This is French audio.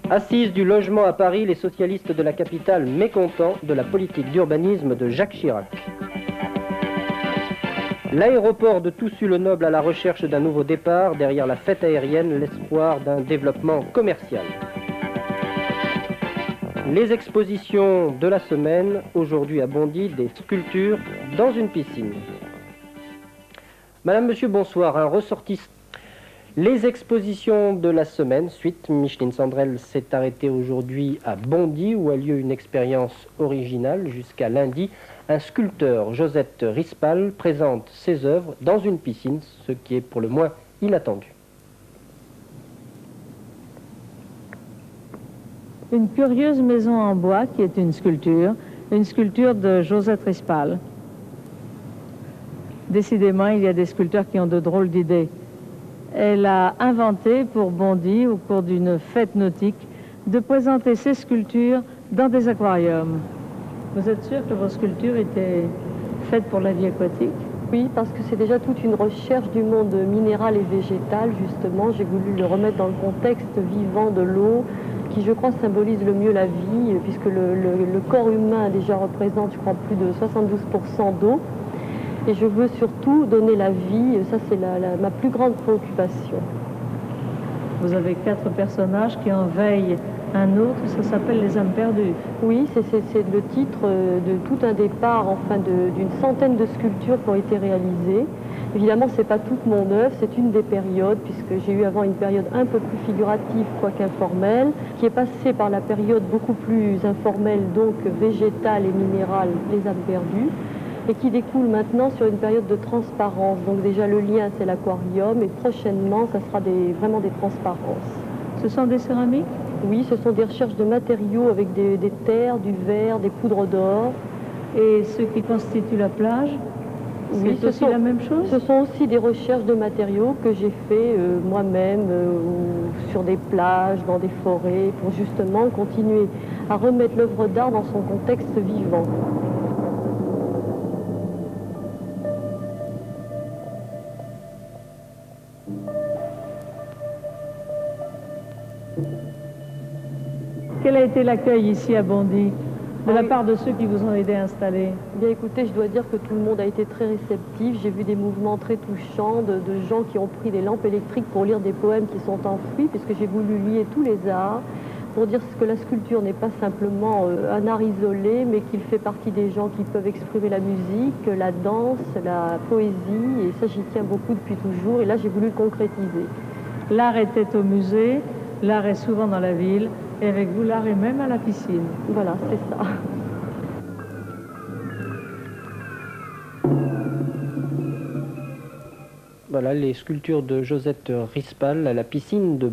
Assises du logement à Paris, les socialistes de la capitale mécontents de la politique d'urbanisme de Jacques Chirac. L'aéroport de Toussus-le-Noble à la recherche d'un nouveau départ, derrière la fête aérienne, l'espoir d'un développement commercial. Les expositions de la semaine, aujourd'hui à Bondy, des sculptures dans une piscine. Madame, Monsieur, bonsoir, un ressortissant. Les expositions de la semaine, suite, Micheline Sandrel s'est arrêtée aujourd'hui à Bondy où a lieu une expérience originale jusqu'à lundi. Un sculpteur, Josette Rispal, présente ses œuvres dans une piscine, ce qui est pour le moins inattendu. Une curieuse maison en bois qui est une sculpture de Josette Rispal. Décidément, il y a des sculpteurs qui ont de drôles d'idées. Elle a inventé pour Bondy, au cours d'une fête nautique, de présenter ses sculptures dans des aquariums. Vous êtes sûr que vos sculptures étaient faites pour la vie aquatique? Oui, parce que c'est déjà toute une recherche du monde minéral et végétal, justement. J'ai voulu le remettre dans le contexte vivant de l'eau, qui, je crois, symbolise le mieux la vie, puisque le corps humain déjà représente, je crois, plus de 72% d'eau. Et je veux surtout donner la vie, ça c'est ma plus grande préoccupation. Vous avez 4 personnages qui en veillent un autre, ça s'appelle Les âmes perdues. Oui, c'est le titre de tout un départ, enfin d'une centaine de sculptures qui ont été réalisées. Évidemment, c'est pas toute mon œuvre, c'est une des périodes, puisque j'ai eu avant une période un peu plus figurative, quoique informelle, qui est passée par la période beaucoup plus informelle, donc végétale et minérale, Les âmes perdues, et qui découle maintenant sur une période de transparence. Donc déjà le lien c'est l'aquarium et prochainement ça sera vraiment des transparences. Ce sont des céramiques? Oui, ce sont des recherches de matériaux avec des terres, du verre, des poudres d'or. Et ce qui constitue la plage, oui, c'est aussi la même chose? Ce sont aussi des recherches de matériaux que j'ai fait moi-même sur des plages, dans des forêts, pour justement continuer à remettre l'œuvre d'art dans son contexte vivant. Quel a été l'accueil ici à Bondy, de la part de ceux qui vous ont aidé à installer? Bien écoutez, je dois dire que tout le monde a été très réceptif. J'ai vu des mouvements très touchants de gens qui ont pris des lampes électriques pour lire des poèmes qui sont enfouis, puisque j'ai voulu lier tous les arts, pour dire que la sculpture n'est pas simplement un art isolé, mais qu'il fait partie des gens qui peuvent exprimer la musique, la danse, la poésie, et ça j'y tiens beaucoup depuis toujours, et là j'ai voulu le concrétiser. L'art était au musée, l'art est souvent dans la ville, et avec vous, l'art est même à la piscine. Voilà, c'est ça. Voilà les sculptures de Josette Rispal à la piscine de